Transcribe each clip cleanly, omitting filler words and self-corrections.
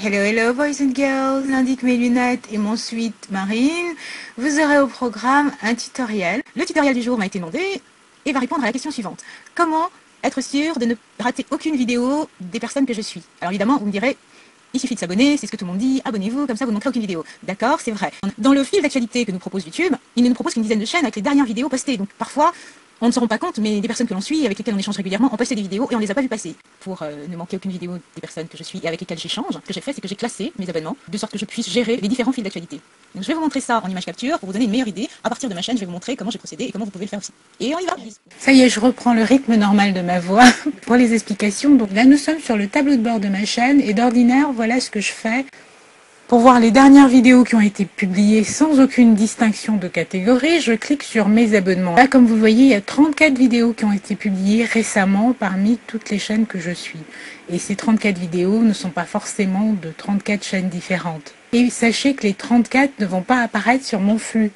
Hello, hello, boys and girls. J'indique mes lunettes et mon sweat marine. Vous aurez au programme un tutoriel. Le tutoriel du jour m'a été demandé et va répondre à la question suivante. Comment être sûr de ne rater aucune vidéo des personnes que je suis? Alors évidemment, vous me direz, il suffit de s'abonner, c'est ce que tout le monde dit, abonnez-vous, comme ça vous ne manquerez aucune vidéo. D'accord, c'est vrai. Dans le fil d'actualité que nous propose YouTube, il ne nous propose qu'une dizaine de chaînes avec les dernières vidéos postées. Donc parfois, on ne se rend pas compte, mais des personnes que l'on suit, avec lesquelles on échange régulièrement, ont posté des vidéos et on ne les a pas vues passer. Pour ne manquer aucune vidéo des personnes que je suis et avec lesquelles j'échange, ce que j'ai fait, c'est que j'ai classé mes abonnements de sorte que je puisse gérer les différents fils d'actualité. Donc je vais vous montrer ça en image capture pour vous donner une meilleure idée. À partir de ma chaîne, je vais vous montrer comment j'ai procédé et comment vous pouvez le faire aussi. Et on y va. Ça y est, je reprends le rythme normal de ma voix pour les explications. Donc là, nous sommes sur le tableau de bord de ma chaîne et d'ordinaire, voilà ce que je fais. Pour voir les dernières vidéos qui ont été publiées sans aucune distinction de catégorie, je clique sur mes abonnements. Là, comme vous voyez, il y a 34 vidéos qui ont été publiées récemment parmi toutes les chaînes que je suis. Et ces 34 vidéos ne sont pas forcément de 34 chaînes différentes. Et sachez que les 34 ne vont pas apparaître sur mon flux.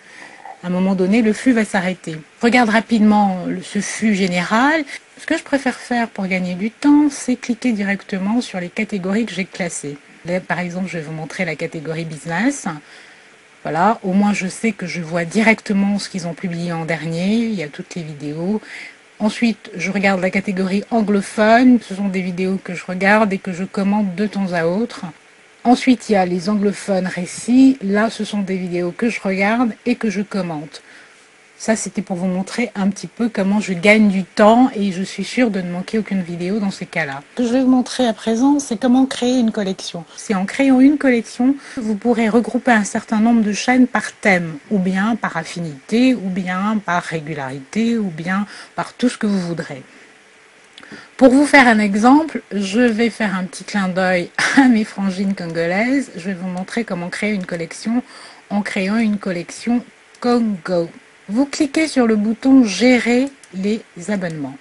À un moment donné, le flux va s'arrêter. Je regarde rapidement ce flux général. Ce que je préfère faire pour gagner du temps, c'est cliquer directement sur les catégories que j'ai classées. Là, par exemple, je vais vous montrer la catégorie business. Voilà, au moins je sais que je vois directement ce qu'ils ont publié en dernier. Il y a toutes les vidéos. Ensuite, je regarde la catégorie anglophone. Ce sont des vidéos que je regarde et que je commente de temps à autre. Ensuite, il y a les anglophones récits. Là, ce sont des vidéos que je regarde et que je commente. Ça, c'était pour vous montrer un petit peu comment je gagne du temps et je suis sûre de ne manquer aucune vidéo dans ces cas-là. Ce que je vais vous montrer à présent, c'est comment créer une collection. C'est en créant une collection, vous pourrez regrouper un certain nombre de chaînes par thème, ou bien par affinité, ou bien par régularité, ou bien par tout ce que vous voudrez. Pour vous faire un exemple, je vais faire un petit clin d'œil à mes frangines congolaises. Je vais vous montrer comment créer une collection en créant une collection Congo. Vous cliquez sur le bouton Gérer les abonnements.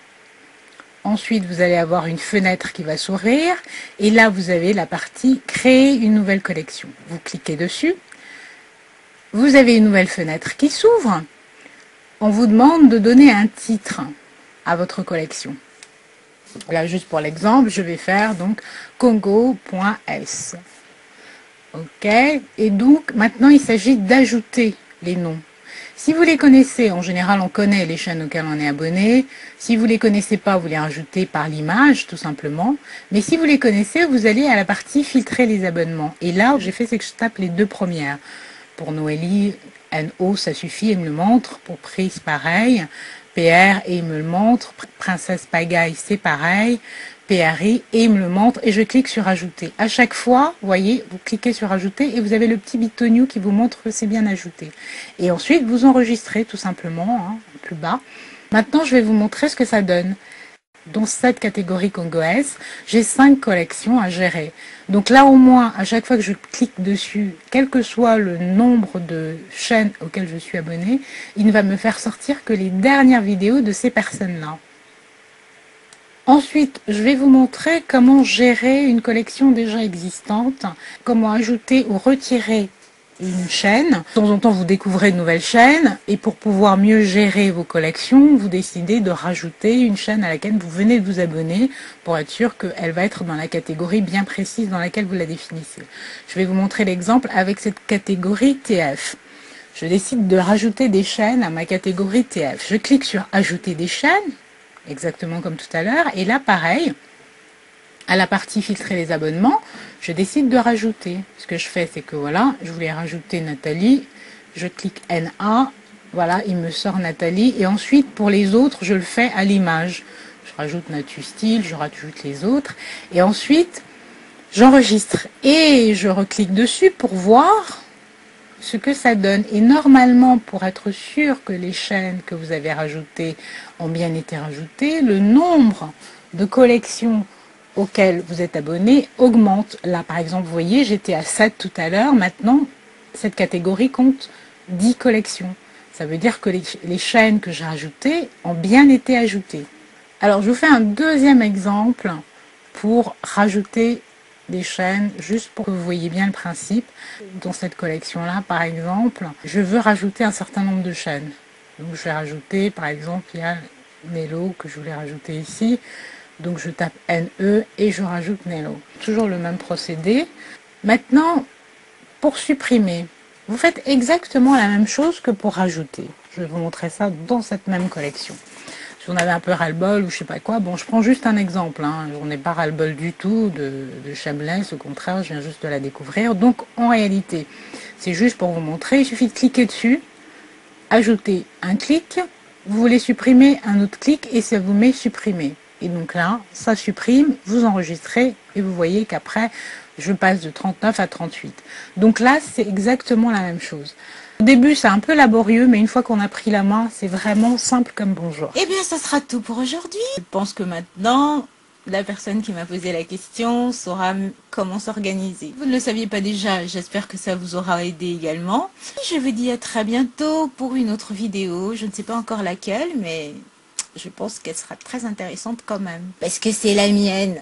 Ensuite, vous allez avoir une fenêtre qui va s'ouvrir et là, vous avez la partie Créer une nouvelle collection. Vous cliquez dessus. Vous avez une nouvelle fenêtre qui s'ouvre. On vous demande de donner un titre à votre collection. Là, juste pour l'exemple, je vais faire donc congo.s. OK. Et donc, maintenant, il s'agit d'ajouter les noms. Si vous les connaissez, en général, on connaît les chaînes auxquelles on est abonné. Si vous ne les connaissez pas, vous les rajoutez par l'image, tout simplement. Mais si vous les connaissez, vous allez à la partie filtrer les abonnements. Et là, j'ai fait, c'est que je tape les deux premières. Pour Noélie, NO, ça suffit, il me le montre. Pour Prise, pareil. PR, et il me le montre. Princesse Pagaille, c'est pareil. PRI, et il me le montre, et je clique sur ajouter. À chaque fois, vous voyez, vous cliquez sur ajouter, et vous avez le petit bitonio qui vous montre que c'est bien ajouté. Et ensuite, vous enregistrez tout simplement, hein, plus bas. Maintenant, je vais vous montrer ce que ça donne. Dans cette catégorie congolaise, j'ai 5 collections à gérer. Donc là, au moins, à chaque fois que je clique dessus, quel que soit le nombre de chaînes auxquelles je suis abonnée, il ne va me faire sortir que les dernières vidéos de ces personnes-là. Ensuite, je vais vous montrer comment gérer une collection déjà existante, comment ajouter ou retirer une chaîne. De temps en temps, vous découvrez de nouvelles chaînes et pour pouvoir mieux gérer vos collections, vous décidez de rajouter une chaîne à laquelle vous venez de vous abonner pour être sûr qu'elle va être dans la catégorie bien précise dans laquelle vous la définissez. Je vais vous montrer l'exemple avec cette catégorie TF. Je décide de rajouter des chaînes à ma catégorie TF. Je clique sur Ajouter des chaînes. Exactement comme tout à l'heure. Et là, pareil, à la partie filtrer les abonnements, je décide de rajouter. Ce que je fais, c'est que voilà, je voulais rajouter Nathalie. Je clique NA. Voilà, il me sort Nathalie. Et ensuite, pour les autres, je le fais à l'image. Je rajoute Natustyle, je rajoute les autres. Et ensuite, j'enregistre. Et je reclique dessus pour voir ce que ça donne. Et normalement, pour être sûr que les chaînes que vous avez rajoutées ont bien été rajoutées, le nombre de collections auxquelles vous êtes abonné augmente. Là, par exemple, vous voyez, j'étais à 7 tout à l'heure. Maintenant, cette catégorie compte 10 collections. Ça veut dire que les chaînes que j'ai rajoutées ont bien été ajoutées. Alors, je vous fais un deuxième exemple pour rajouter des chaînes, juste pour que vous voyez bien le principe. Dans cette collection-là, par exemple, je veux rajouter un certain nombre de chaînes. Donc je vais rajouter, par exemple, il y a Nello que je voulais rajouter ici. Donc je tape NE et je rajoute Nello. Toujours le même procédé. Maintenant, pour supprimer, vous faites exactement la même chose que pour rajouter. Je vais vous montrer ça dans cette même collection. Si on avait un peu ras-le-bol ou je sais pas quoi, bon, je prends juste un exemple. On n'est pas ras-le-bol du tout de Shameless, au contraire, je viens juste de la découvrir. Donc, en réalité, c'est juste pour vous montrer, il suffit de cliquer dessus, ajouter un clic, vous voulez supprimer un autre clic et ça vous met supprimer. Et donc là, ça supprime, vous enregistrez et vous voyez qu'après, je passe de 39 à 38. Donc là, c'est exactement la même chose. Au début, c'est un peu laborieux, mais une fois qu'on a pris la main, c'est vraiment simple comme bonjour. Eh bien, ça sera tout pour aujourd'hui. Je pense que maintenant, la personne qui m'a posé la question saura comment s'organiser. Vous ne le saviez pas déjà, j'espère que ça vous aura aidé également. Je vous dis à très bientôt pour une autre vidéo. Je ne sais pas encore laquelle, mais je pense qu'elle sera très intéressante quand même. Parce que c'est la mienne.